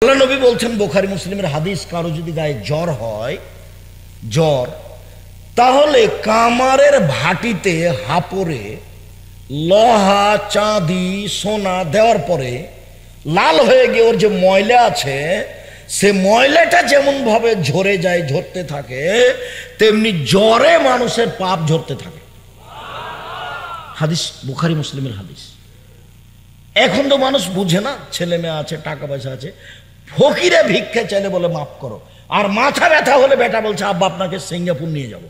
আল্লাহ নবী বলছেন, বুখারী মুসলিমের হাদিস, কারো যদি গায়ে জ্বর হয়, জ্বর, তাহলে কামারের ভাটিতে হাপড়ে লোহা চাঁদি সোনা দেওয়ার পরে লাল হয়ে গিয়ে ওর যে ময়লা আছে, সে ময়লাটা যেমন ভাবে ঝরে যায়, ঝরতে থাকে, তেমনি জ্বরে মানুষের পাপ ঝরতে থাকে। হাদিস বুখারী মুসলিমের হাদিস। এখন তো মানুষ বুঝে না, ছেলে মেয়ে আছে, টাকা পয়সা আছে, ফকিরে ভিক্ষা চাইলে বলে মাফ করো, আর মাথা ব্যথা হলে বেটা বলছে আব্বা আপনাকে সিঙ্গাপুর নিয়ে যাব।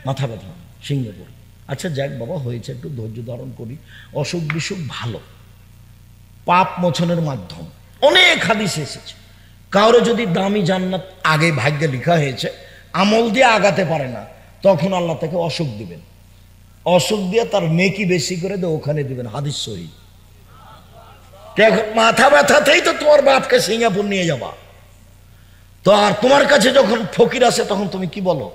মাথা ব্যথা সিঙ্গাপুর, আচ্ছা যাক বাবা, হয়েছে, একটু ধৈর্য ধারণ করি, অসুখ বিসুখ ভালো, পাপ মোচনের মাধ্যম। অনেক হাদিস এসেছে, কারো যদি দামি জান্নাত আগে ভাগ্যে লেখা হয়েছে, আমল দিয়ে আগাতে পারে না, তখন আল্লাহ তাকে অসুখ দিবেন, অসুখ দিয়ে তার নেকি বেশি করে দিয়ে ওখানে দিবেন। হাদিস সহিহ। এখন মাথা ব্যথাতেই তো তোমার বাপকে সিঙ্গাপুর নিয়ে যাবা, তো আর তোমার কাছে যখন ফকির আসে তখন তুমি কি বলো?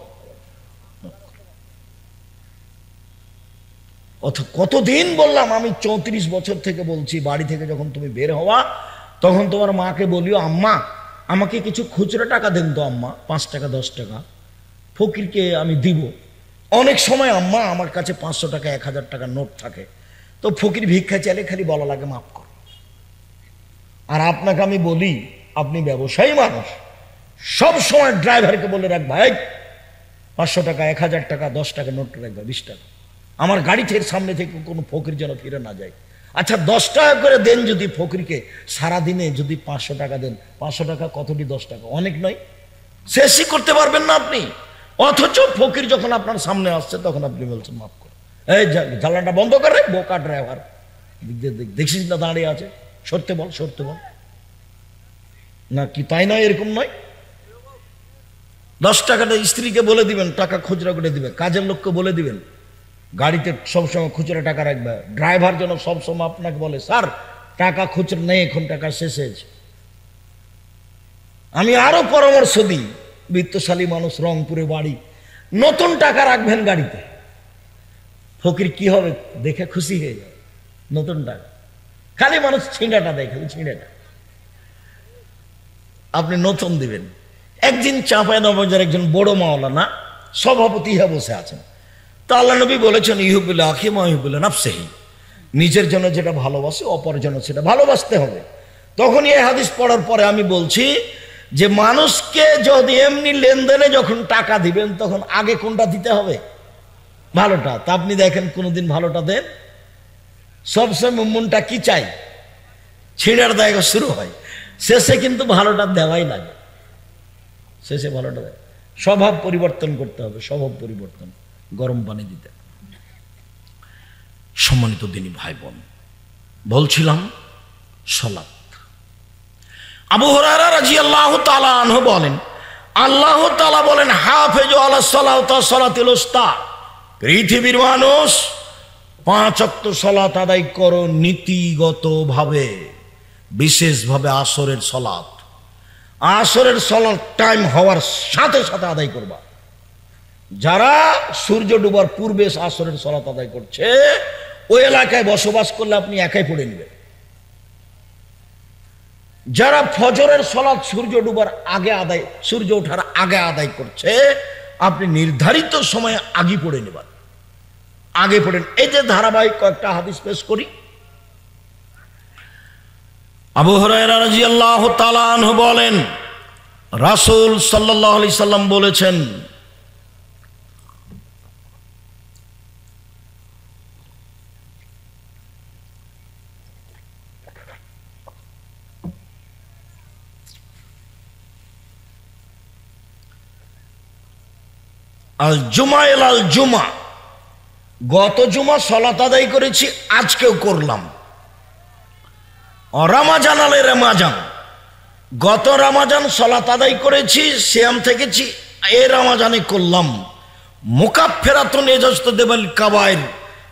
কতদিন বললাম আমি, 34 বছর থেকে বলছি, বাড়ি থেকে যখন তুমি বের হওয়া তখন তোমার মাকে বলিও, আম্মা আমাকে কিছু খুচরো টাকা দেন তো আম্মা, 5 টাকা 10 টাকা ফকিরকে আমি দিব। অনেক সময় আম্মা আমার কাছে 500 টাকা 1000 টাকা নোট থাকে, তো ফকির ভিক্ষা চাইলে খালি বলা লাগে মাফ কর। আর আপনাকে আমি বলি, আপনি ব্যবসায়ী মানুষ, সব সময় ড্রাইভারকে বলে রাখ, ভাই 500 টাকা 1000 টাকা 10 টাকা নোট রাখবে, 20 টাকা আমার গাড়ি থেকে সামনে থেকে কোনো ফকির যেন ফিরে না যায়। আচ্ছা 10 টাকা করে দেন যদি ফকিরকে, সারাদিনে যদি 500 টাকা দেন, 500 টাকা কতটি? 10 টাকা, অনেক নয়? শেষই করতে পারবেন না আপনি। অথচ ফকির যখন আপনার সামনে আসছে তখন আপনি বলছেন মাফ করো, এই জ্বালানটা বন্ধ করে, বোকা ড্রাইভার, দেখছিস না দাঁড়িয়ে আছে, সরতে বল, সরতে বল। না কি তাই নয়? এরকম নয়? 10 টাকাটা স্ত্রীকে বলে দিবেন, টাকা খুচরা করে দিবে, কাজের লোককে বলে দিবেন গাড়িতে সবসময় খুচরা টাকা রাখবে। ড্রাইভার যেন সবসময় আপনাকে বলে, স্যার টাকা খুচরা নেই, এখন টাকা শেষ হয়েছে। আমি আরো পরামর্শ দিই, বিত্তশালী মানুষ, রংপুরে বাড়ি, নতুন টাকা রাখবেন গাড়িতে, ফকির কি হবে দেখে খুশি হয়ে যাবে। নতুন টাকা, খালি মানুষ ছিঁড়াটা দেয়, খালি ছিঁড়াটা আপনি নতুন দিবেন। একদিন চাঁপাইনবাবগঞ্জের একজন বড় মাওলানা সভাপতি হয়ে বসে আছেন, তা আল্লাহ নবী বলেছেন, ইহুবিল্লাহ আখি মা ইহুবিল্লাহ নাফসিহি, নিজের জন্য যেটা ভালোবাসে অপর জন্য সেটা ভালোবাসতে হবে। তখন এই হাদিস পড়ার পরে আমি বলছি যে মানুষকে যদি এমনি লেনদেনে যখন টাকা দিবেন, তখন আগে কোনটা দিতে হবে? ভালোটা। তা আপনি দেখেন কোনোদিন ভালোটা দেন? সবসময় মনটা কি চাই? ছিঁড়ার জায়গা শুরু হয়, শেষে কিন্তু ভালোটা দেওয়াই লাগে, শেষে ভালোটা দেয়। স্বভাব পরিবর্তন করতে হবে, স্বভাব পরিবর্তন, গরম পানি দিতে। সম্মানিত দিনী ভাই বোন, বলছিলাম সালাত। আবু হুরায়রা রাদিয়াল্লাহু তাআলা আনহু বলেন, আল্লাহ তাআলা বলেন, হাফিজু আলাস সালাতি ওয়াস সালাতিল উস্তা, পৃথিবীর মানুষ 5 ওয়াক্ত সালাত আদায় করো নীতিগতভাবে, বিশেষভাবে আসরের সালাত। আসরের সালাত টাইম হওয়ার সাথে সাথে আদায় করবা। যারা সূর্য ডুবার পূর্বে আসরের সালাত আদায় করছে, ওই এলাকায় বসবাস করলে আপনি একাই পড়ে নেবেন। যারা ফজরের সালাত সূর্য ডুবার আগে আদায়, সূর্য ওঠার আগে আদায় করছে, আপনি নির্ধারিত সময়ে আগে পড়ে নেবেন, আগে পড়েন। এই যে ধারাবাহিক কয়েকটা হাদিস পেশ করি। আবু হুরায়রা রাদিয়াল্লাহু তাআলা আনহু বলেন, রাসূল সাল্লাল্লাহু আলাইহি সাল্লাম বলেছেন, আল জুমা ইলাল জুমা, গত জুমা সালাত আদায় করেছি, আজকেও করলাম। রমাজান আলে রমাজান, গত রমাজান সালাত আদায় করেছি, সিয়াম থেকেছি, এই রমাজানে করলাম। মুকাফফিরাতুন ইজাজতানিবাল কাবায়ের,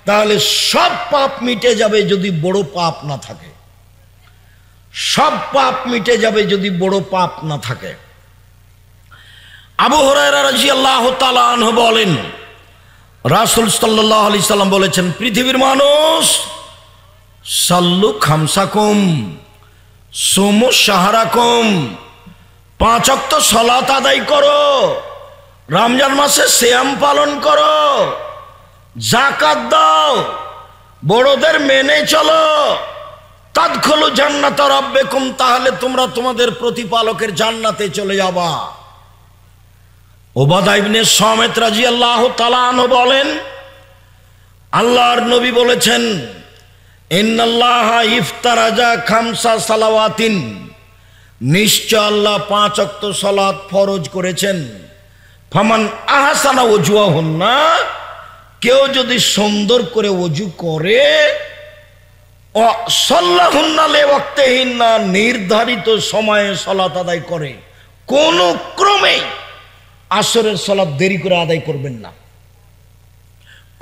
তাহলে সব পাপ মিটে যাবে যদি বড় পাপ না থাকে, সব পাপ মিটে যাবে যদি বড় পাপ না থাকে। আবু হুরায়রা রাদিয়াল্লাহু তাআলা আনহু বলেন, রাসূল সাল্লাল্লাহু আলাইহি সাল্লাম বলেছেন, পৃথিবীর মানুষ সাল্লু খামসাকুম, সুমু শাহরাকুম, 5 ওয়াক্ত সালাত আদায় করো, রমজান মাসে সিয়াম পালন করো, যাকাত দাও, বড়দের মেনে চলো, তাদখুলু জান্নাতা রাব্বিকুম, তাহলে তোমরা তোমাদের প্রতিপালকের জান্নাতে চলে যাবা। উবাদা ইবনে সামিত রাদিয়াল্লাহু তাআলা আনহু বলেন, আল্লাহর নবী বলেছেন, ইন্নাল্লাহা ইফতারাজা খামসা সালাওয়াতিন, নিশ্চয় আল্লাহ 5 ওয়াক্ত সালাত ফরজ করেছেন। ফামান আহসানা ওযুহুন্না, কেউ যদি সুন্দর করে ওযু করে, ও সাল্লাহুন্না লিওয়াক্তিহিন্না, নির্ধারিত সময়ে সালাত আদায় করে, কোন ক্রমে আসরের সালাত দেরি করে আদায় করবেন না,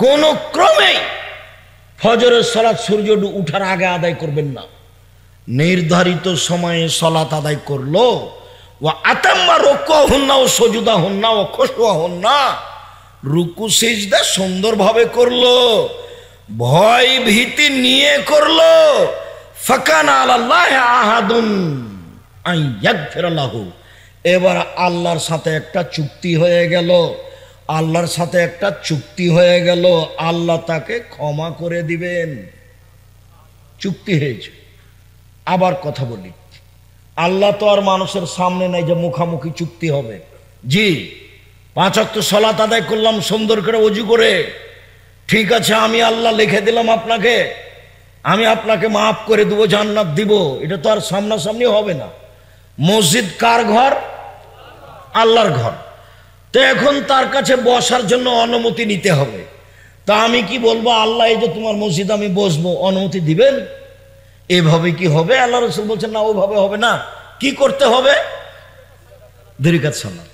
কোন ক্রমে ফজরের সালাত সূর্য ওঠার আগে আদায় করবেন না, নির্ধারিত সময়ে সালাত আদায় করলো। ওয়া আতাম্মা রুকুহুন্না ওয়া সুজুদাহুন্না ওয়া খুশুহুন্না, রুকু সিজদা সুন্দরভাবে করলো, ভয় ভীতি নিয়ে করলো। ফাকানা আলাল্লাহি আহাদুন আন ইয়াগফিরা লাহু, এবার আল্লাহর সাথে একটা চুক্তি হয়ে গেল, আল্লাহর সাথে একটা চুক্তি হয়ে গেল, আল্লাহ তাকে ক্ষমা করে দিবেন, চুক্তি হয়েছে। আবার কথা বলি, আল্লাহ তো আর মানুষের সামনে নাই যে মুখামুখি চুক্তি হবে। জি, 5 ওয়াক্ত সালাত আদায় করলাম সুন্দর করে ওযু করে, ঠিক আছে, আমি আল্লাহ লিখে দিলাম আপনাকে, আমি আপনাকে মাফ করে দেবো, জান্নাত দিব, এটা তো আর সামনাসামনি হবে না। মসজিদ কার ঘর? আল্লাহর ঘর। তো এখন তার কাছে বসার জন্য অনুমতি নিতে হবে। তা আমি কি বলবো, আল্লাহ এই যে তোমার মসজিদ আমি বসবো, অনুমতি দিবেন? এভাবে কি হবে? আল্লাহ রাসূল বলছেন না, ওইভাবে হবে না। কি করতে হবে? 2 রাকাত সালাত।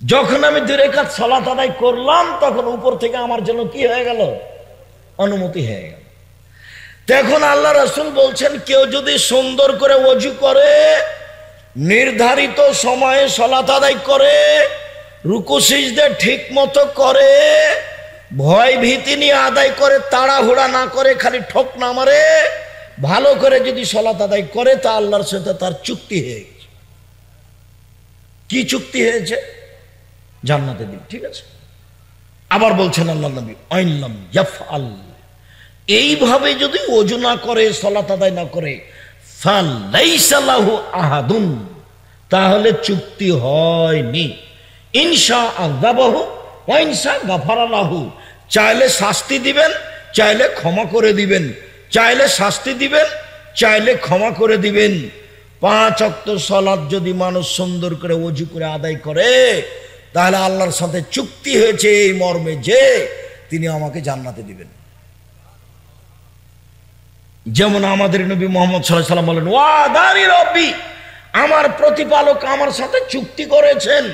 যখন আমি 2 রাকাত সালাত আদায় করলাম, তখন উপর থেকে আমার জন্য কি হয়ে গেল? অনুমতি হয়ে গেল। তখন আল্লাহ রাসূল বলছেন, কেউ যদি সুন্দর করে ওযু করে, নির্ধারিত সময়ে সালাত আদায় করে, রুকু সিজদা ঠিক মতো করে, ভয় ভীতি নিয়ে আদায় করে, তাড়াহুড়া না করে, খালি ঠোক না মারে, ভালো করে যদি সালাত আদায় করে, তা আল্লাহর সাথে তার চুক্তি হয়ে গেছে। কি চুক্তি হয়েছে? জান্নাতে দিন, ঠিক আছে। আবার বলছেন আল্লাহ নবী, আইনলাম ইয়াফআল, এইভাবে যদি ওযু না করে, সালাত আদায় না করে, ফালাইসা লাহু আহাদুন, তাহলে চুক্তি হয়নি। ইনশা আযাবাহু ওয়া ইনশা গাফারা লাহু, চাইলে শাস্তি দিবেন, চাইলে ক্ষমা করে দিবেন, চাইলে শাস্তি দিবেন, চাইলে ক্ষমা করে দিবেন। 5 ওয়াক্ত সালাত যদি মানুষ সুন্দর করে ওযু করে আদায় করে, তাহলে আল্লাহর সাথে চুক্তি হয়েছে এই মর্মে যে তিনি আমাকে জান্নাতে দিবেন। যেমন আমাদের নবী মুহাম্মদ সাল্লাল্লাহু আলাইহি ওয়াসাল্লাম বলেন, ওয়াদানি রব্বি, আমার প্রতিপালক আমার সাথে চুক্তি করেছেন,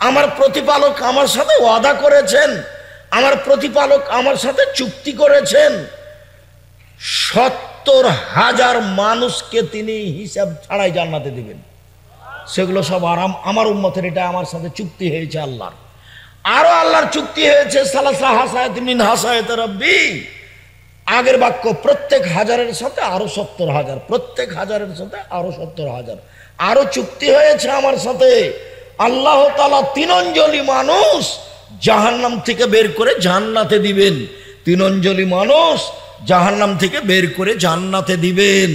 আমার প্রতিপালক আমার সাথে ওয়াদা করেছেন, আমার প্রতিপালক আমার সাথে চুক্তি করেছেন, 70,000 মানুষকে তিনি হিসাব ছাড়াই জান্নাতে দিবেন। সেগুলো সব আরাম আমার উম্মতের, এটা আমার সাথে চুক্তি হয়েছে আল্লাহর। আরো আল্লাহর চুক্তি হয়েছে, সালাসা হাসায়াতিন মিন হাসায়াতি রাব্বি, আগের বাক্য, প্রত্যেক হাজারের সাথে আরো 70,000, প্রত্যেক হাজারের সাথে আরো 70,000, আরো চুক্তি হয়েছে আমার সাথে। আল্লাহ তাআলা 3 অঞ্জলি মানুষ জাহান্নাম থেকে বের করে জান্নাতে দিবেন, 3 অঞ্জলি মানুষ জাহান্নাম থেকে বের করে জান্নাতে দিবেন।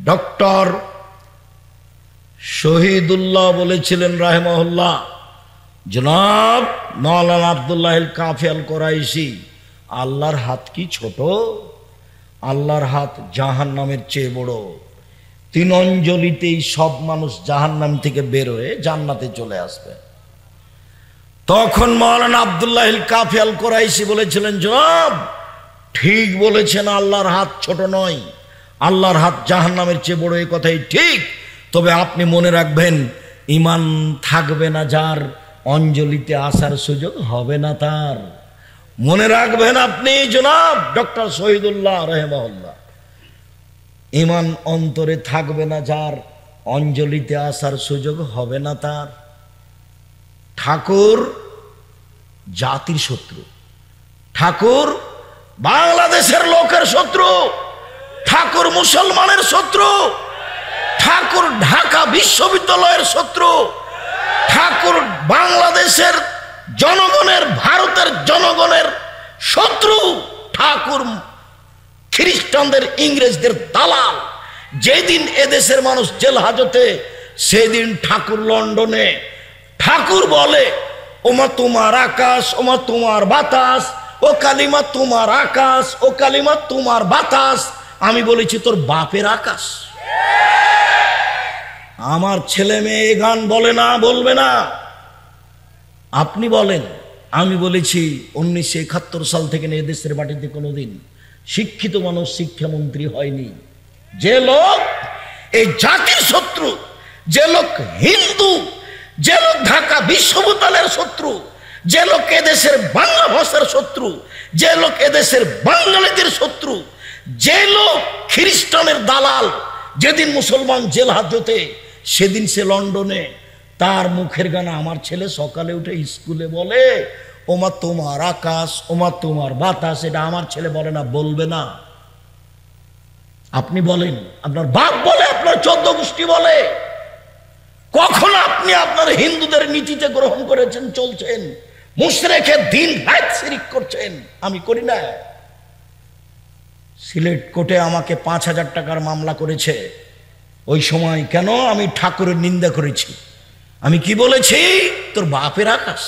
ডক্টর শহীদুল্লাহ বলেছিলেন রাহিমাহুল্লাহ, জনাব মাওলানা আব্দুল্লাহ আল কাফি আল কুরাইশি, আল্লাহর হাত কি ছোট? আল্লাহর হাত জাহান্নামের চেয়ে বড়। 3 অঞ্জলিতেই সব মানুষ জাহান্নাম থেকে বের হয়ে জান্নাতে চলে আসবে। তখন মাওলানা আব্দুল্লাহ আল কাফি আল কুরাইশি বলেছিলেন, জনাব ঠিক বলেছেন, আল্লাহর হাত ছোট নয়, আল্লাহর হাত জাহান্নামের চেয়ে বড়, এই কথাই ঠিক। তবে আপনি মনে রাখবেন, ঈমান থাকবে না যার, অঞ্জলিতে আসার সুযোগ হবে না তার। মনে রাখবেন আপনি জনাব ডক্টর শহীদুল্লাহ রাহিমাহুল্লাহ, ঈমান অন্তরে থাকবে না যার, অঞ্জলিতে আসার সুযোগ হবে না তার। ঠাকুর জাতির শত্রু, ঠাকুর বাংলাদেশের লোকের শত্রু, ঠাকুর মুসলমানের শত্রু, ঠাকুর ঢাকা বিশ্ববিদ্যালয়ের শত্রু, ঠাকুর বাংলাদেশের জনগণের, ভারতের জনগণের শত্রু, ঠাকুর খ্রিস্টানদের, ইংরেজদের দালাল। যেদিন এদেশের মানুষ জেল হাজতে, সেদিন ঠাকুর লন্ডনে। ঠাকুর বলে, ওমা তোমার আকাশ, ওমা তোমার বাতাস, ও কালিমা তোমার আকাশ, ও কালিমা তোমার বাতাস। আমি বলেছি তোর বাপের আকাশ। আমার ছেলে মেয়ে গান বলে না, বলবে না, আপনি বলেন। আমি বলেছি 1971 সাল থেকে এদেশের মাটিতে কোনোদিন শিক্ষিত মানুষ শিক্ষামন্ত্রী হয়নি। যে লোক এই জাতির শত্রু, যে লোক হিন্দু, যে লোক ঢাকা বিশ্ববিদ্যালয়ের শত্রু, যে লোক এদেশের বাংলা ভাষার শত্রু, যে লোক এদেশের বাঙালিদের শত্রু, যে লোক খ্রিস্টানের দালাল, যেদিন মুসলমান জেল হাজতে সেদিন সে লন্ডনে। তার মুখের গান আমার ছেলে সকালে উঠে স্কুলে বলে, ওমা তোমার আকাশ, ওমা তোমার বাতাস। এটা আমার ছেলে বলে না, বলবে না। আপনি বলেন, আপনার বাপ বলে, আপনার 14 গোষ্ঠী বলে। কখন আপনি আপনার হিন্দুদের নীতিতে গ্রহণ করেছেন, চলছেন, মুশরিকের দিন রাত শিরক করছেন? আমি করি না। সিলেট কোর্টে আমাকে 5,000 টাকার মামলা করেছে। ওই সময় কেন? আমি ঠাকুরের নিন্দা করেছি। আমি কি বলেছি? তোর বাপের আকাশ।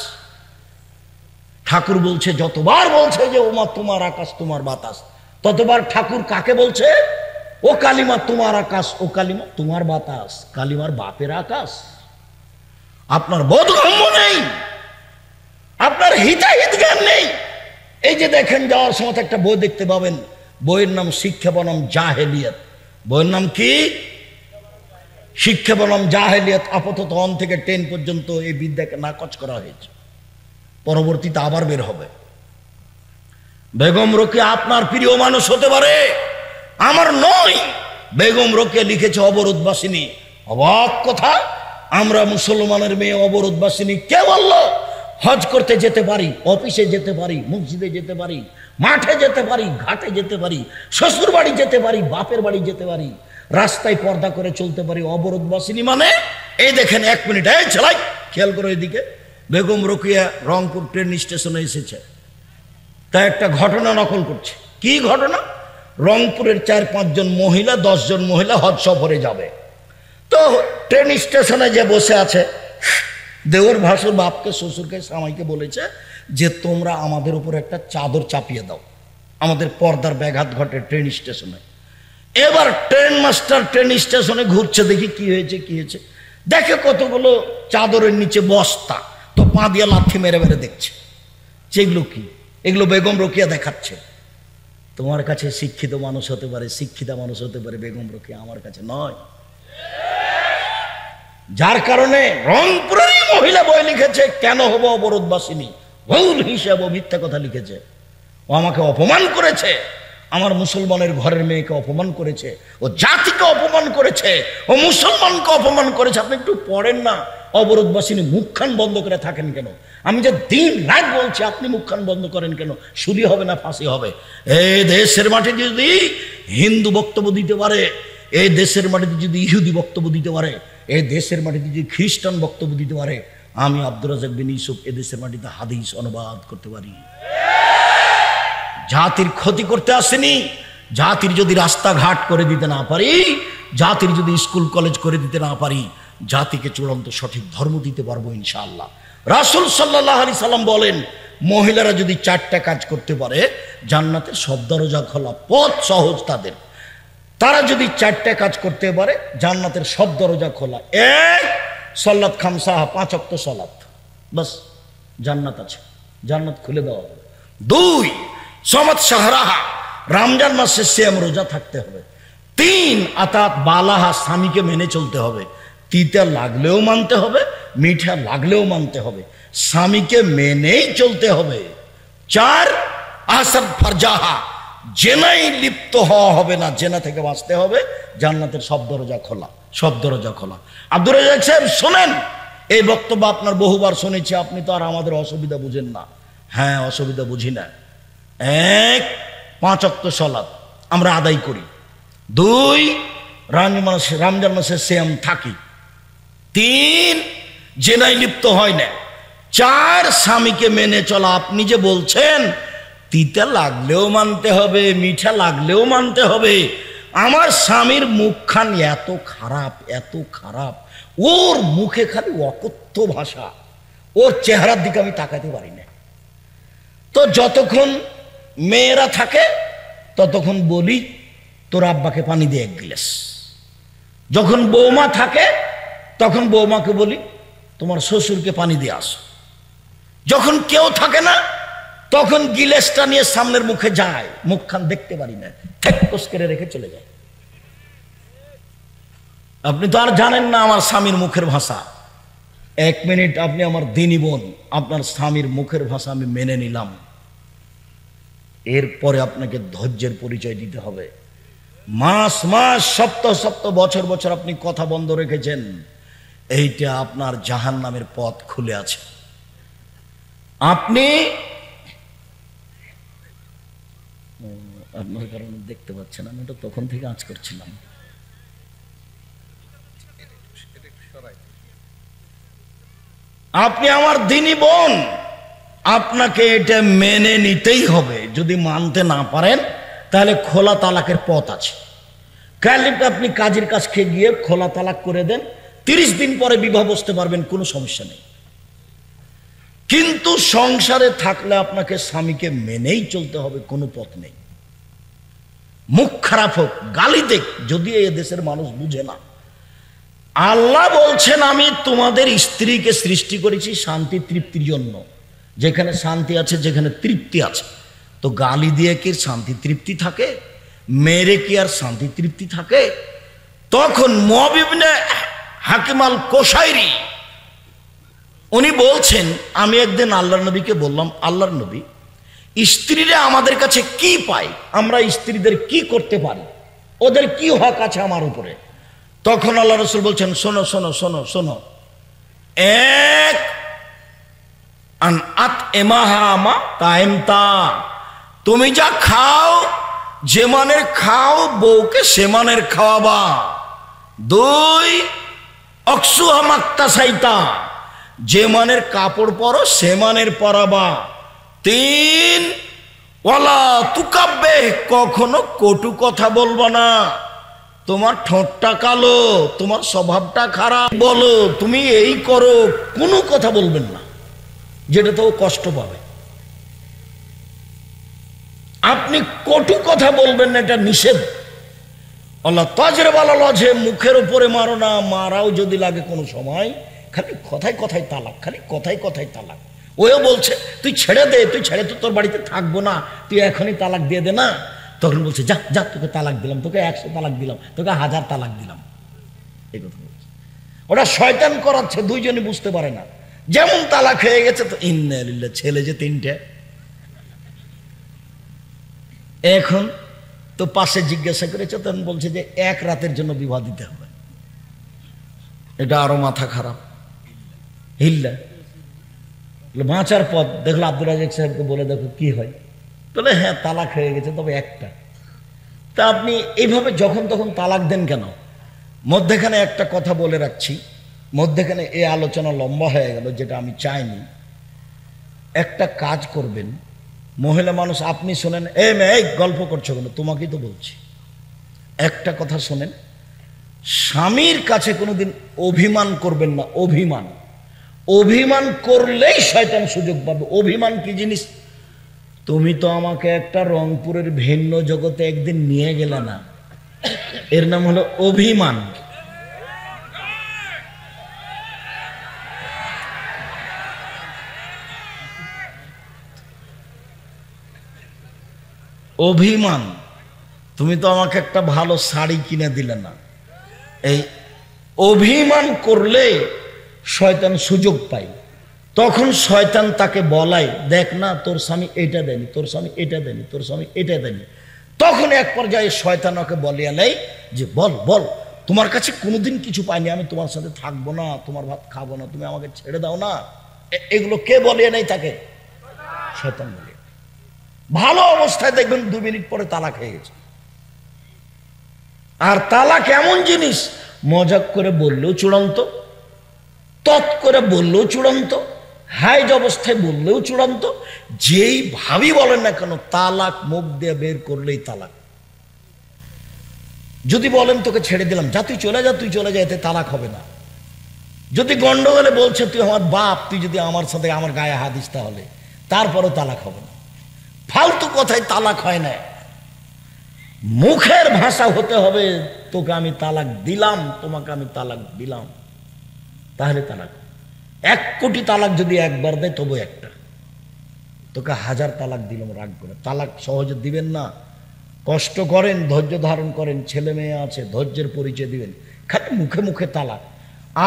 ঠাকুর বলছে, যতবার বলছে যে ওমা তোমার আকাশ তোমার বাতাস, ততবার ঠাকুর কাকে বলছে? ও কালিমা তোমার আকাশ, ও কালিমা তোমার বাতাস। কালিমার বাপের আকাশ। আপনার বোধগম্য নেই, আপনার হিতাহিত জ্ঞান নেই। এই যে দেখেন, যাওয়ার সময় একটা বই দেখতে পাবেন, বইয়ের নাম শিক্ষা বনাম জাহেলিয়াত। বইয়ের নাম কি? শিক্ষা বনাম জাহেলিয়াত। আপাতত 1 থেকে 10 পর্যন্ত এই বিদ্যাকে নাকচ করা হয়েছে, পরবর্তীতে আবার বের হবে। বেগম রোকেয়া আপনার প্রিয় মানুষ হতে পারে, আমার নয়। বেগম রোকেয়া লিখেছে অবরোধবাসিনী। অবাক কথা, আমরা মুসলমানের মেয়ে অবরোধবাসিনী। কে বলল? হজ করতে যেতে পারি, অফিসে যেতে পারি, মসজিদে যেতে পারি, মাঠে যেতে পারি, ঘাটে যেতে পারি, শ্বশুর বাড়ি যেতে পারি, বাপের বাড়ি যেতে পারি, রাস্তায় পর্দা করে চলতে পারি। অবরোধবাসিনী মানে এই দেখেন, 1 মিনিট, এই ছেলাই খেয়াল করো এদিকে। বেগম রোকেয়া রংপুর ট্রেন স্টেশনে এসেছে, তা একটা ঘটনা নকল করছে। কি ঘটনা? রংপুরের 4-5 জন মহিলা, 10 জন মহিলা হজ সফরে যাবে। তো ট্রেন স্টেশনে যে বসে আছে, দেওর ভাসুর বাপকে, শ্বশুরকে, স্বামীকে বলেছে যে তোমরা আমাদের উপর একটা চাদর চাপিয়ে দাও, আমাদের পর্দার ব্যাঘাত ঘটে ট্রেন স্টেশনে। এবার ট্রেন মাস্টার ট্রেন স্টেশনে ঘুরছে, দেখি কি হয়েছে, কি হয়েছে। দেখে কতগুলো চাদরের নিচে বস্তা, তো পা দিয়ে লাথি মেরে মেরে দেখছে যেগুলো কি। এগুলো বেগম রোকেয়া দেখাচ্ছে। তোমার কাছে শিক্ষিত মানুষ হতে পারে, শিক্ষিতা মানুষ হতে পারে বেগম রোকেয়া, আমার কাছে নয়। যার কারণে রংপুরেরই মহিলা বই লিখেছে, কেন হবো অবরোধবাসিনী, ভুল হিসাব ও মিথ্যা কথা লিখেছে। ও আমাকে অপমান করেছে, আমার মুসলমানের ঘরের মেয়েকে অপমান করেছে, ও জাতিকে অপমান করেছে, ও মুসলমানকে অপমান করেছে। আপনি একটু পড়েন না, অবরোধবাসিনী মুখখান বন্ধ করে থাকেন কেন? আমি যে দিন রাত বলছি, আপনি মুখখান বন্ধ করেন কেন? শুলি হবে না ফাঁসি হবে? এই দেশের মাটিতে যদি হিন্দু বক্তব্য দিতে পারে, এই দেশের মাটিতে যদি ইহুদি বক্তব্য দিতে পারে, এই দেশের মাটিতে যদি খ্রিস্টান বক্তব্য দিতে পারে, আমি আব্দুর রাজ্জাক বিন ইউসুফ এদেশের মাটিতে হাদিস অনুবাদ করতে পারি। জাতির ক্ষতি করতে আসেনি। জাতির যদি রাস্তাঘাট করে দিতে না পারি, জাতির যদি স্কুল কলেজ করে দিতে না পারি, জাতিকে চূড়ান্ত সঠিক ধর্ম দিতে পারবো ইনশাআল্লাহ। রাসূল সাল্লাল্লাহু আলাইহি সাল্লাম বলেন, মহিলারা যদি 4টা কাজ করতে পারে, জান্নাতের সব দরজা খোলা, পথ সহজ তাদের। তারা যদি 4টা কাজ করতে পারে, জান্নাতের সব দরজা খোলা। 1, সালাত খামসা, 5 ওয়াক্ত সালাত, বাস জান্নাত আছে, জান্নাত খুলে দেওয়া হবে। 2, সমাত শাহরাহা, রমজান মাসে সিয়াম রোজা থাকতে হবে। 3, আতাত বালাহা, স্বামীকে মেনে চলতে হবে। তিতা লাগলেও মানতে হবে, মিঠা লাগলেও মানতে হবে, স্বামীকে মেনেই চলতে হবে। 4, আসাদ ফারজাহা, জেনাই লিপ্ত হওয়া হবে না, জেনা থেকে বাঁচতে হবে। জান্নাতের সব দরজা খোলা, সব দরজা খোলা। আব্দুর রাজ্জাক সাহেব শোনেন, এই বক্তব্য আপনার বহুবার শুনেছি, আপনি তো আর আমাদের অসুবিধা বুঝেন না। হ্যাঁ, অসুবিধা বুঝি না। 1, 5 ওয়াক্ত সালাত আমরা আদায় করি। 2, রমজান মাসে সিয়াম থাকি। 3 জেনায় লিপ্ত হয় না। 4 স্বামীকে মেনে চলা। আপনি যে বলছেন তিতা লাগলেও মানতে হবে, মিঠা লাগলেও মানতে হবে। আমার স্বামীর মুখখান এত খারাপ, এত খারাপ, ওর মুখে খালি অকথ্য ভাষা, ওর চেহারার দিকে আমি তাকাতে পারি না। তো যতক্ষণ মেয়েরা থাকে ততক্ষণ বলি তোর আব্বাকে পানি দিয়ে 1 গ্লাস। যখন বৌমা থাকে তখন বৌমাকে বলি তোমার শ্বশুরকে পানি দিয়ে আসো। যখন কেউ থাকে না তখন গিলাসটা নিয়ে সামনের মুখে যায়, মুখখান দেখতে পারি না, ঠেকস করে রেখে চলে যায়। আপনি তো আর জানেন না আমার স্বামীর মুখের ভাষা। 1 মিনিট আপনি আমার দিনী বোন, আপনার স্বামীর মুখের ভাষা আমি মেনে নিলাম, এরপরে আপনাকে ধৈর্যের পরিচয় দিতে হবে। মাস মাস, সপ্তাহ সপ্তাহ, বছর বছর আপনি কথা বন্ধ রেখেছেন, এইটা আপনার জাহান্নামের পথ খুলে আছে। আপনি আপনার কারণে দেখতে পাচ্ছেন আমি তো তখন থেকে আঁচ করছিলাম। আপনি আমার দিনী বোন, আপনাকে এটা মেনে নিতেই হবে। যদি মানতে না পারেন তাহলে খোলা তালাকের পথ আছে। কালে আপনি কাজের কাজ খেয়ে গিয়ে খোলা তালাক করে দেন, 30 দিন পরে বিবাহ বসতে পারবেন, কোনো সমস্যা নেই। কিন্তু সংসারে থাকলে আপনাকে স্বামীকে মেনেই চলতে হবে, কোনো পথ নেই। মুখ খারাপ হোক, গালি দেখ, যদি এই দেশের মানুষ বুঝে না। আল্লাহ বলছেন আমি তোমাদের স্ত্রীকে সৃষ্টি করেছি শান্তি তৃপ্তির জন্য। যেখানে শান্তি আছে, যেখানে তৃপ্তি আছে, তো গালি দিয়ে কি শান্তি তৃপ্তি থাকে? মেরে কি আর শান্তি তৃপ্তি থাকে? তখন মুআবিব ইবনে হাকিম আল কোশাইরি উনি বলছেন, আমি একদিন আল্লাহর নবীকে বললাম, আল্লাহর নবী, স্ত্রীরা আমাদের কাছে কি পায়, আমরা স্ত্রীদের কি করতে পারি, ওদের কি হক আছে আমার উপরে? তখন আল্লাহ রাসূল বলছেন, শোনো শোনো শোনো শোনো, এক আন আত এমাহামা তাইমতা, তুমি যা খাও, যে মানের খাও, বউকে সে মানের খাওয়াবা। 2 অকসুহামাক্তা সাইতা, যে মানের কাপড় পরো সে মানের পরাবা। 3 ওয়ালা তুকাব্বে, কখনো কটু কথা বলবা না। তোমার ঠোঁটটা কালো, তোমার স্বভাবটা খারাপ, বলো তুমি এই করো, কোনো কথা বলবেন না যেটা তো কষ্ট পাবে। আপনি কটু কথা বলবেন না, এটা নিষেধ। আল্লাহ তাজরেবালা লজে, মুখের উপরে মারো না, মারাও যদি লাগে কোনো সময়, খালি কথায় কথায় তালাক, খালি কথায় কথায় তালাক। ওও বলছে তুই ছেড়ে দে, তুই ছেড়ে তো তোর বাড়িতে থাকবো না, তুই এখনই তালাক দিয়ে দে না। তখন বলছে যা যা, তোকে তালাক দিলাম, তোকে 100 তালাক দিলাম, তোকে 1000 তালাক দিলাম। এই কথা বলছে। ওটা শয়তান করাচ্ছে, দুইজনই বুঝতে পারে না। যেমন তালাক হয়ে গেছে তো ইন্না লিল্লাহ, ছেলে যে 3টে। এখন তো পাশে জিজ্ঞাসা করেছে, তখন বলছে যে 1 রাতের জন্য বিবাহ দিতে হবে। এটা আরো মাথা খারাপ। হিল্লা বাঁচার পথ দেখলো, আব্দুল রাজাক সাহেবকে বলে দেখো কি হয়। বলে হ্যাঁ তালাক হয়ে গেছে, তবে একটা। তা আপনি এইভাবে যখন তখন তালাক দেন কেন? মধ্যেখানে একটা কথা বলে রাখছি, মধ্যেখানে এই আলোচনা লম্বা হয়ে গেল, যেটা আমি চাইনি। একটা কাজ করবেন, মহিলা মানুষ, আপনি শোনেন, এই গল্প করছো কেন, তোমাকেই তো বলছি। একটা কথা শোনেন, স্বামীর কাছে কোনোদিন অভিমান করবেন না। অভিমান, অভিমান করলেই শয়তান সুযোগ পাবে। অভিমান কি জিনিস? তুমি তো আমাকে একটা রংপুরের ভিন্ন জগতে একদিন নিয়ে গেলে না, এর নাম হলো অভিমান। অভিমান, তুমি তো আমাকে একটা ভালো শাড়ি কিনে দিলে না। এই অভিমান করলে শয়তান সুযোগ পায়। তখন শয়তান তাকে বলায়, দেখ না তোর স্বামী এটা দেয়নি, তোর স্বামী এটা দেয়নি, তোর স্বামী এটা দেয়নি। তখন এক পর্যায়ে শয়তান ওকে বলিয়া নেয় যে বল বল, তোমার কাছে কোনোদিন কিছু পাইনি, আমি তোমার সাথে থাকবো না, তোমার ভাত খাবো না, তুমি আমাকে ছেড়ে দাও না। এগুলো কে বলিয়া নেয় তাকে? শয়তান বলে। ভালো অবস্থায় দেখবেন 2 মিনিট পরে তালাক হয়ে গেছে। আর তালাক এমন জিনিস, মজাক করে বললেও চূড়ান্ত, তৎ করে বললেও চূড়ান্ত, হাইজ অবস্থায় বললেও চূড়ান্ত, যেই ভাবি বলেন না কেন তালাক মুখ দিয়ে বের করলেই তালাক। যদি বলেন তোকে ছেড়ে দিলাম, যা তুই চলে যা, তুই চলে যা, এতে তালাক হবে না। যদি গন্ডগোলে বলছে তুই আমার বাপ, তুই যদি আমার সাথে আমার গায়ে হাত দিস তাহলে, তারপরও তালাক হবে না। ফালতু কথায় তালাক হয় না। মুখের ভাষা হতে হবে, তোকে আমি তালাক দিলাম, তোমাকে আমি তালাক দিলাম, তাহলে তালাক। 1 কোটি তালাক যদি একবার দেয় তবু একটা, তোকে 1000 তালাক দিলাম রাগ করে। তালাক সহজে দিবেন না, কষ্ট করেন, ধৈর্য ধারণ করেন, ছেলে মেয়ে আছে, ধৈর্যের পরিচয় দিবেন। খালি মুখে মুখে তালাক।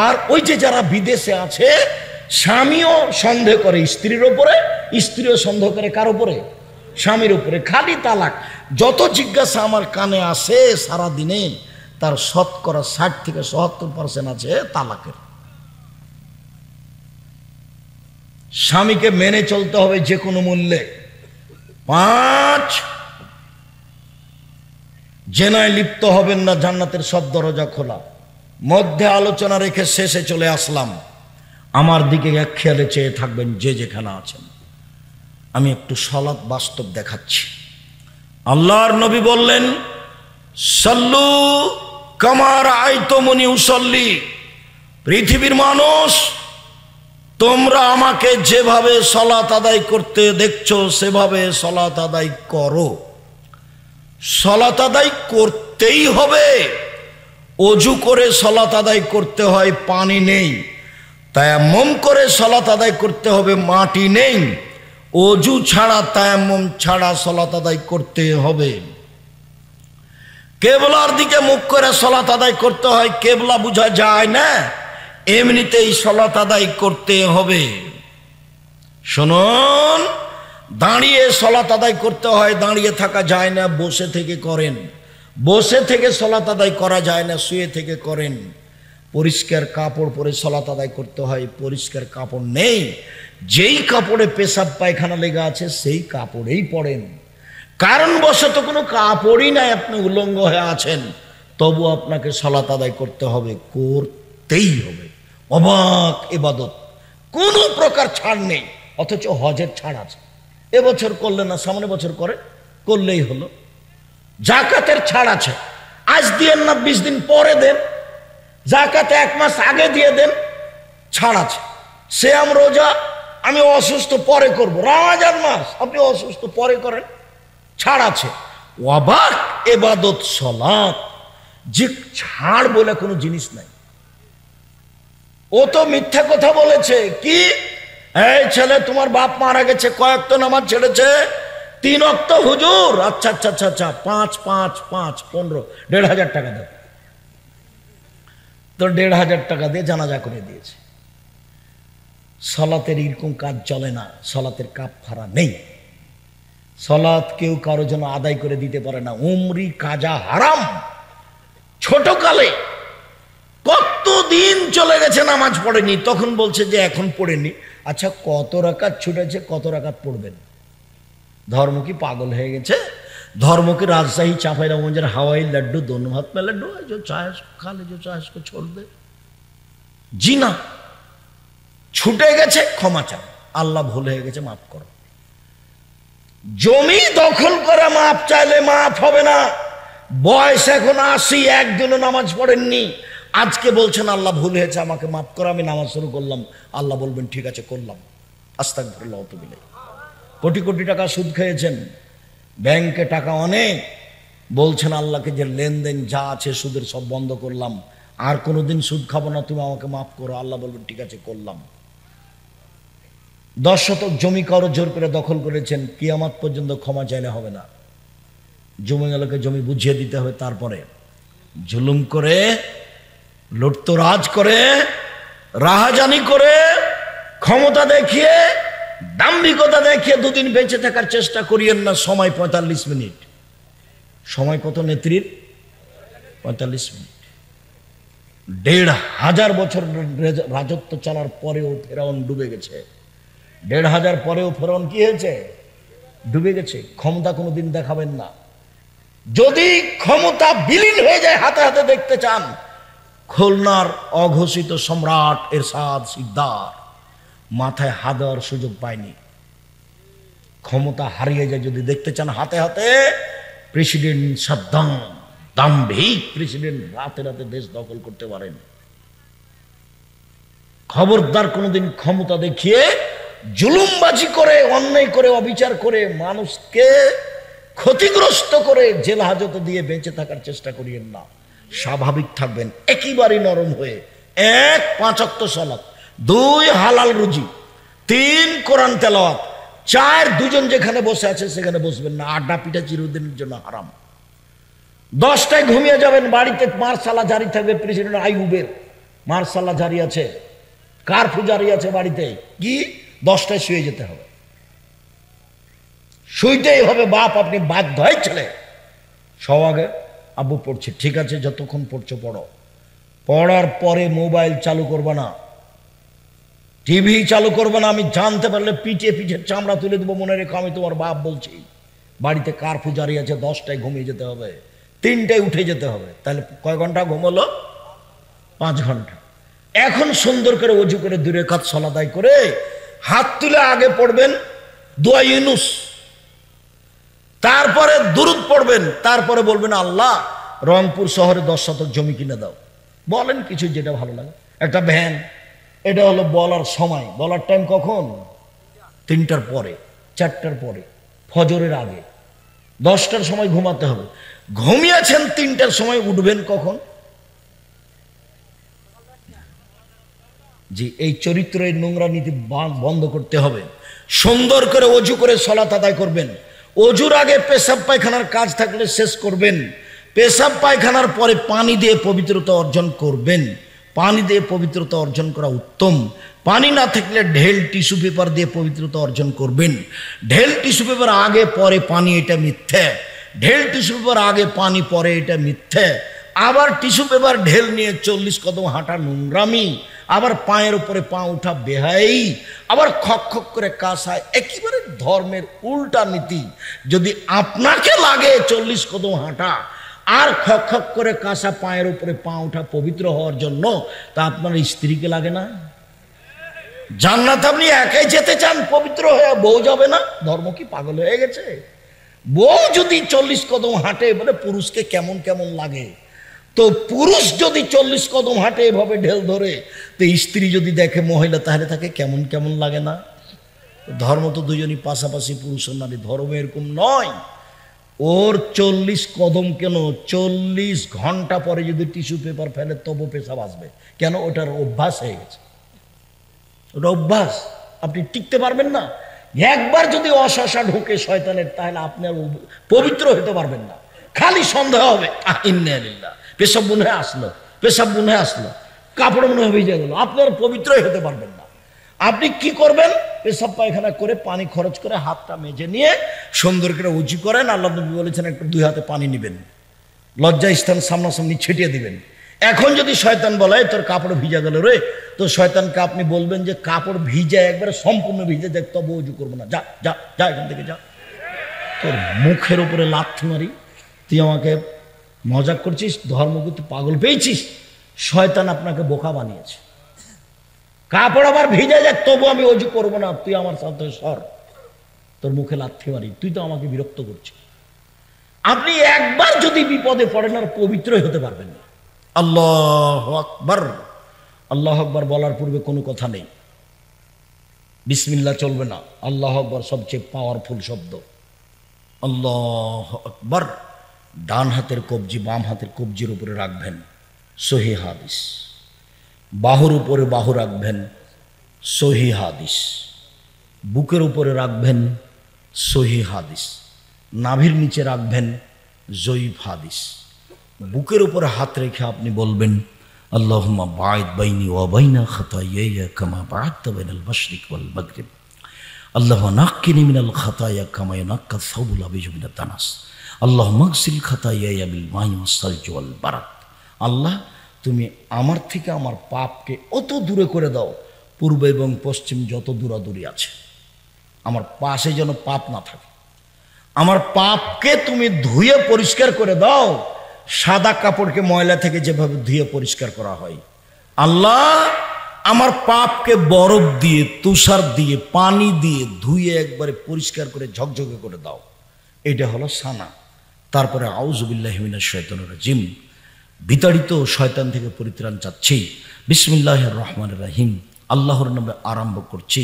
আর ওই যে যারা বিদেশে আছে, স্বামীও সন্দেহ করে স্ত্রীর ওপরে, স্ত্রীও সন্দেহ করে কার উপরে? স্বামীর উপরে। খালি তালাক। যত জিজ্ঞাসা আমার কানে আসে সারা দিনে, তার শতকরা 60 থেকে 70% আছে তালাকের। স্বামীকে মেনে চলতে হবে যে কোনো মূল্যে। 5, জেনায় লিপ্ত হবেন না, জান্নাতের সব দরজা খোলা। মধ্যে আলোচনা রেখে শেষে চলে আসলাম। আমার দিকে এক খেয়ালে চেয়ে থাকবেন যে যেখানে আছেন। আমি একটু সালাত বাস্তব দেখাচ্ছি। আল্লাহর নবী বললেন, সাল্লু কামা রাআইতুমুনি উসাল্লি। পৃথিবীর মানুষ, তোমরা আমাকে যেভাবে সালাত আদায় করতে দেখছো সেভাবে সালাত আদায় করো। সালাত আদায় করতেই হবে। অজু করে সালাত আদায় করতে হয়, পানি নেই। তায়াম্মুম করে সালাত আদায় করতে হবে, মাটি নেই। অজু ছাড়া, তায়াম্মুম ছাড়া সালাত আদায় করতে হবে। কেবলার দিকে মুখ করে সালাত আদায় করতে হয়, কেবলা বোঝা যায় না, এমনিতেই সালাত আদায় করতে হবে। শুনুন, দাঁড়িয়ে সালাত আদায় করতে হয়, দাঁড়িয়ে থাকা যায় না, বসে থেকে করেন। বসে থেকে সালাত আদায় করা যায় না, শুয়ে থেকে করেন। পরিষ্কার কাপড় পরে সালাত আদায় করতে হয়, পরিষ্কার কাপড় নেই। যেই কাপড়ে পেশাব পায়খানা লেগে আছে সেই কাপড়েই পড়েন। কারণবশত কোনো কাপড়ই নাই, আপনি উলঙ্গ হয়ে আছেন, তবু আপনাকে সালাত আদায় করতে হবে, করতেই হবে। অবাক ইবাদত, কোনো প্রকার ছাড় নেই। অথচ হজের ছাড় আছে। এবছর করলে না, সামনে বছর করে করলেই হলো। জাকাতের ছাড় আছে, আজ দিয়েন না, 20 দিন পরে দেন। জাকাতে 1 মাস আগে দিয়ে দেন, ছাড় আছে। সিয়াম রোজা আমি অসুস্থ পরে করব, রমজান মাস আপনি অসুস্থ পরে করেন, ছাড় আছে। অবাক ইবাদত সালাত, যে ছাড় বলে কোনো জিনিস নাই। ও তো মিথ্যা কথা বলেছে। কি, এই ছেলে তোমার বাপ মারা গেছে, কয়েকটা নামাজ ছেড়েছে, 3 ওয়াক্ত হুজুর। আচ্ছা আচ্ছা আচ্ছা আচ্ছা, 5 5 5 15, 1,500 টাকা দাও। তো 1,500 টাকা দিয়ে জানাজা করে দিয়েছে। সালাতের এরকম কাজ চলে না, সালাতের কাফারা নেই। সালাত কেউ কারো জন্য আদায় করে দিতে পারে না। উমরি কাজা হারাম। ছোটকালে কতদিন চলে গেছে নামাজ পড়েনি, তখন বলছে যে এখন পড়েনি। আচ্ছা, কত রাকাত ছুটেছে, কত রাকাত পড়বেন? ধর্ম কি পাগল হয়ে গেছে? धर्म की राजशाही चांपाईनबाबगंज हवाई लड्डू दोनों हाथ में लड्डू है, जो चाहे खा ले, जो चाहे उसको छोड़ दे। जी ना, छूटे गेছে क्षमा চাও, আল্লাহ ভুল হয়ে গেছে মাফ করো। জমি দখল করে মাফ চাইলে মাফ হবে না। বয়স এখন 80, একদিনও নামাজ পড়েননি, আজকে বলছেন আল্লাহ ভুল হয়েছে আমাকে মাফ করো, আমি নামাজ শুরু করলাম, আল্লাহ বলবেন ঠিক আছে করলাম, আস্তাগফিরুল্লাহ ওয়া আতুবু ইলাইহি। কোটি কোটি টাকা সুদ খেয়েছেন, ব্যাংকে টাকা অনেক, বলছেন আল্লাহকে যে লেনদেন যা আছে সুদের সব বন্ধ করলাম, আর কোনোদিন সুদ খাবো না, তুমি আমাকে মাফ করো, আল্লাহ বলবেন ঠিক আছে করলাম। 10 শতক জমি কারো জোর করে দখল করেছেন, কিয়ামত পর্যন্ত ক্ষমা চাইলে হবে না। জমিওয়ালাকে জমি বুঝিয়ে দিতে হবে, তারপরে জুলুম করে, লুটতরাজ করে, রাহাজানি করে, ক্ষমতা দেখিয়ে, দাম্ভিকতা দেখিয়ে দুদিন বেঁচে থাকার চেষ্টা করিয়েন না। সময় 45 মিনিট। সময় কত নেত্রীর? 45 মিনিট। 1,500 বছর রাজত্ব চালার পরেও ফেরাউন ডুবে গেছে। 1,500 পরেও ফেরাউন কি হয়েছে? ডুবে গেছে। ক্ষমতা কোনোদিন দেখাবেন না। যদি ক্ষমতা বিলীন হয়ে যায় হাতে হাতে দেখতে চান, খুলনার অঘোষিত সম্রাট এরশাদ শিকদার মাথায় হাত দেওয়ার সুযোগ পায়নি। ক্ষমতা হারিয়ে যায় যদি দেখতে চান হাতে হাতে, প্রেসিডেন্ট সাদ্দাম দাম্ভিক প্রেসিডেন্ট রাতে রাতে দেশ দখল করতে পারেন। খবরদার কোনোদিন ক্ষমতা দেখিয়ে জুলুমবাজি করে, অন্যায় করে, অবিচার করে, মানুষকে ক্ষতিগ্রস্ত করে জেল হাজতে দিয়ে বেঁচে থাকার চেষ্টা করিয়েন না। স্বাভাবিক থাকবেন, একেবারেই নরম হয়ে। 1 5 ওয়াক্ত সালাত, 2 হালাল রুজি, 3 কোরআন তেলাওয়াত, 4 দুজন যেখানে বসে আছে সেখানে বসবেন না। আড্ডা পিঠা চিরদিনের জন্য হারাম। 10টায় ঘুমিয়ে যাবেন, বাড়িতে মার্শাল্লাহ জারি থাকবে। প্রেসিডেন্ট আইয়ুবের মার্শাল্লাহ জারি আছে, কারফিউ জারি আছে বাড়িতে। কি 10টায় শুয়ে যেতে হবে, শুইতেই হবে। বাপ আপনি বাধ্য হয়, ছেলে সব আগে আব্বু পড়ছে, ঠিক আছে যতক্ষণ পড়ছো পড়ো। পড়ার পরে মোবাইল চালু করবে না, টিভি চালু করবে না। আমি জানতে পারলে পিঠে পিঠে চামড়া তুলে দেবো, মনে রেখো আমি তোমার বাপ বলছি। বাড়িতে কারফিউ জারি আছে, 10টায় ঘুমিয়ে যেতে হবে, 3টায় উঠে যেতে হবে। তাহলে কয় ঘন্টা ঘুম হলো? 5 ঘন্টা। এখন সুন্দর করে ওযু করে 2 রাকাত সালাত আদায় করে হাত তুলে আগে পড়বেন দোয়া ইউনুস, তারপরে দুরূদ পড়বেন, তারপরে বলবেন আল্লাহ রংপুর শহরে 10 শতক জমি কিনে দাও। বলেন কিছু যেটা ভালো লাগে, একটা ভ্যান। এটা হলো বলার সময়। বলার টাইম কখন? 3টার পরে, 4টার পরে, ফজরের আগে। 10টার সময় ঘুমাতে হবে। ঘুমিয়েছেন 3টার সময়, উঠবেন কখন? জি, এই চরিত্রের নোংরা নীতি বন্ধ করতে হবে। সুন্দর করে ওযু করে সালাত আদায় করবেন। ওযুর আগে পেশাব পায়খানার কাজ থাকলে শেষ করবেন। পেশাব পায়খানার পরে পানি দিয়ে পবিত্রতা অর্জন করবেন। পানি দিয়ে পবিত্রতা অর্জন করা উত্তম। পানি না থাকলে ঢেল টিস্যু পেপার দিয়ে পবিত্রতা অর্জন করবেন। ঢেল টিস্যু পেপার আগে পরে পানি, এটা মিথ্যে। ঢেল টিস্যু পেপার আগে পানি পরে, এটা মিথ্যে। আবার টিস্যু পেপার ঢেল নিয়ে 40 কদম হাঁটা নোংরামি। আবার পায়ের উপরে পা উঠা বেহাই। আবার খক খক করে কাশা, একেবারে ধর্মের উল্টা নীতি। যদি আপনাকে লাগে 40 কদম হাঁটা আর খক খক করে কাশা, পায়ের উপরে পা উঠা পবিত্র হওয়ার জন্য, তা আপনার স্ত্রীকে লাগে না? জান্নাত আপনি একাই যেতে চান পবিত্র হয়ে, বউ যাবে না? ধর্ম কি পাগল হয়ে গেছে? বউ যদি 40 কদম হাঁটে বলে পুরুষকে কেমন কেমন লাগে, তো পুরুষ যদি 40 কদম হাঁটে এভাবে ঢেল ধরে, তো স্ত্রী যদি দেখে মহিলা, তাহলে তাকে কেমন কেমন লাগে না? ধর্ম তো দুজনই পাশাপাশি, পুরুষ ও নারী। ধর্ম এরকম নয়। ওর 40 কদম কেন, 40 ঘন্টা পরে যদি টিস্যু পেপার ফেলে তবু পেশাব আসবে। কেন? ওটার অভ্যাস হয়ে গেছে, ওটা অভ্যাস। আপনি টিকতে পারবেন না। একবার যদি অশাসা ঢোকে শয়তানের, তাহলে আপনি আর পবিত্র হতে পারবেন না। খালি সন্দেহ হবে, ইন্নালিল্লাহ, পেশাব মনে হয় আসলো, পেশাব মনে হয় আসলো, কাপড় মনে হয় ভিজে গেল। আপনি আর পবিত্রই হতে পারবেন না। আপনি কি করবেন? পেশাব পায়খানা করে পানি খরচ করে হাতটা মেজে নিয়ে সুন্দর করে উঁচু করেন। আল্লাহ নবী বলেছেন একটু 2 হাতে পানি নেবেন, লজ্জা স্থান সামনাসামনি ছিটিয়ে দিবেন। এখন যদি শয়তান বলে তোর কাপড় ভিজা গেল রে, তো শয়তানকে আপনি বলবেন যে কাপড় ভিজে একবারে সম্পূর্ণ ভিজে দেখ, তবু উজু করবো না, যা যা যা এখান থেকে যা। তোর মুখের উপরে লাথি মারি, তুই আমাকে মজাক করছিস? ধর্মকে তুই পাগল পেয়েছিস? শয়তান আপনাকে বোকা বানিয়েছে। কাপড় আবার ভিজে যাক তবু আমি অজু করবো না, তুই আমার সাথে সর, তোর মুখে লাথি মারি, তুই তো আমাকে বিরক্ত করছিস। আপনি একবার যদি বিপদে পড়েন আর পবিত্রই হতে পারবেন না। আল্লাহু আকবার। আল্লাহু আকবার বলার পূর্বে কোনো কথা নেই, বিসমিল্লাহ চলবে না। আল্লাহু আকবার সবচেয়ে পাওয়ারফুল শব্দ। আল্লাহু আকবার। ডান হাতের কবজি বাম হাতের কবজির উপরে রাখবেন, সহিহ হাদিস। বাহুর উপরে বাহু রাখবেন, সহিহ হাদিস। বুকের উপরে রাখবেন, সহিহ হাদিস। নাভির নিচে রাখবেন, জয়ীফ হাদিস। বুকের উপরে হাত রেখে আপনি বলবেন আল্লাহুম্মা বা'id বাইনি ওয়া বাইনা খাতায়ায়া কামা বা'adta বাইনাল মাশরিক ওয়াল মাগরিব। আল্লাহুম্মা নাক্কিনি মিনাল খাতায়া কামা ইয়ানাক্কা সাওবুল আবিজু মিনাদ দানাস। আল্লাহুম্মা আগসিল খাতায়ায়া বিল মাই ওয়াস সালজি ওয়াল বারাদ। আল্লাহ, তুমি আমার থেকে আমার পাপকে অত দূরে করে দাও, পূর্ব এবং পশ্চিম যত দূরাদূরি আছে, আমার পাশে যেন পাপ না থাকে। আমার পাপকে তুমি ধুয়ে পরিষ্কার করে দাও, সাদা কাপড়কে ময়লা থেকে যেভাবে ধুয়ে পরিষ্কার করা হয়। আল্লাহ আমার পাপকে বরফ দিয়ে, তুষার দিয়ে, পানি দিয়ে ধুয়ে একবারে পরিষ্কার করে ঝকঝকে করে দাও। এটা হলো সানা। তারপরে আউযুবিল্লাহি মিনাশ শাইতানির রাজিম, বিতাড়িত শয়তান থেকে পরিত্রাণ চাচ্ছি। বিসমিল্লাহির রহমানির রহিম, আল্লাহর নামে আরম্ভ করছি।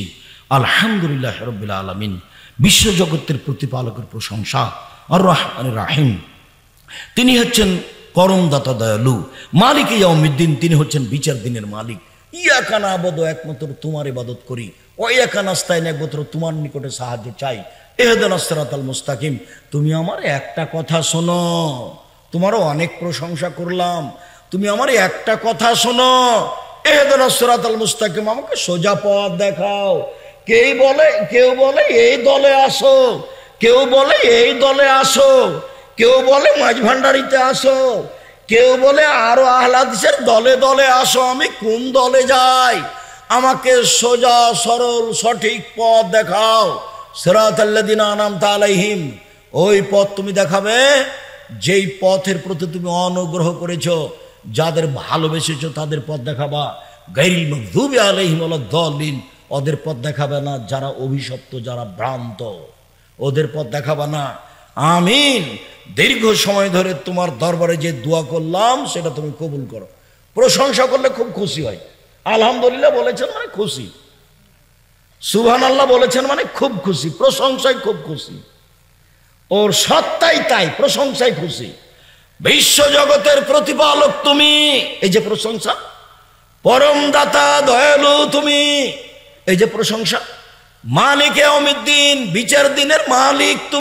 আলহামদুলিল্লাহি রাব্বিল আলামিন, বিশ্বজগতের প্রতিপালকের প্রশংসা। আর রহমানির রহিম, তিনি হচ্ছেন করমদাতা, দয়ালু। মালিক ইয়াউমিদ্দিন, তিনি হচ্ছেন বিচার দিনের মালিক। ইয়াকা না'বুদু, একমাত্র তোমার ইবাদত করি। ওয়া ইয়াকা নাস্তাইন, একমাত্র তোমার নিকটে সাহায্য চাই। ইহদিনাস সিরাতাল মুস্তাকিম, তুমি আমার একটা কথা শোনো। তোমারও অনেক প্রশংসা করলাম, তুমি আমার একটা কথা শোনো। ইহদিনাস সিরাতাল মুস্তাকিম, আমাকে সোজা পথ দেখাও। কেউ বলে এই দলে আসো, কেউ বলে এই দলে আসো, কেউ বলে মাঝ ভান্ডারিতে আসো, কেউ বলে আরো আহলে হাদিসের দলে দলে আসো। আমি কোন দলে যাই? আমাকে সোজা সরল সঠিক পথ দেখাও। সিরাতাল্লাযিনা আনআমতা আলাইহিম, ওই পথ তুমি দেখাবে যেই পথের প্রতি তুমি অনুগ্রহ করেছো, যাদের ভালোবেসেছো তাদের পথ দেখাবা। গায়রিল মাগযুবি আলাইহিম ওয়ালাদ-দাল্লিন, ওদের পথ দেখাবে না যারা অভিশপ্ত, যারা ভ্রান্ত, ওদের পথ দেখাবে না। আমিন। দীর্ঘ সময় ধরে তোমার দরবারে যে দোয়া করলাম সেটা তুমি কবুল করো। প্রশংসা করলে খুব খুশি হয়। আলহামদুলিল্লাহ বলেছেন মানে খুশি, সুবহানাল্লাহ বলেছেন মানে খুব খুশি, প্রশংসায় খুব খুশি। ওর সত্তাই তাই, প্রশংসায় খুশি। বিশ্বজগতের প্রতিপালক তুমি, এই যে প্রশংসা। পরম দাতা, দয়ালু তুমি, এই যে প্রশংসা। মালিক ইয়াউমিদ্দিন, বিচার দিনের মালিক তুমি।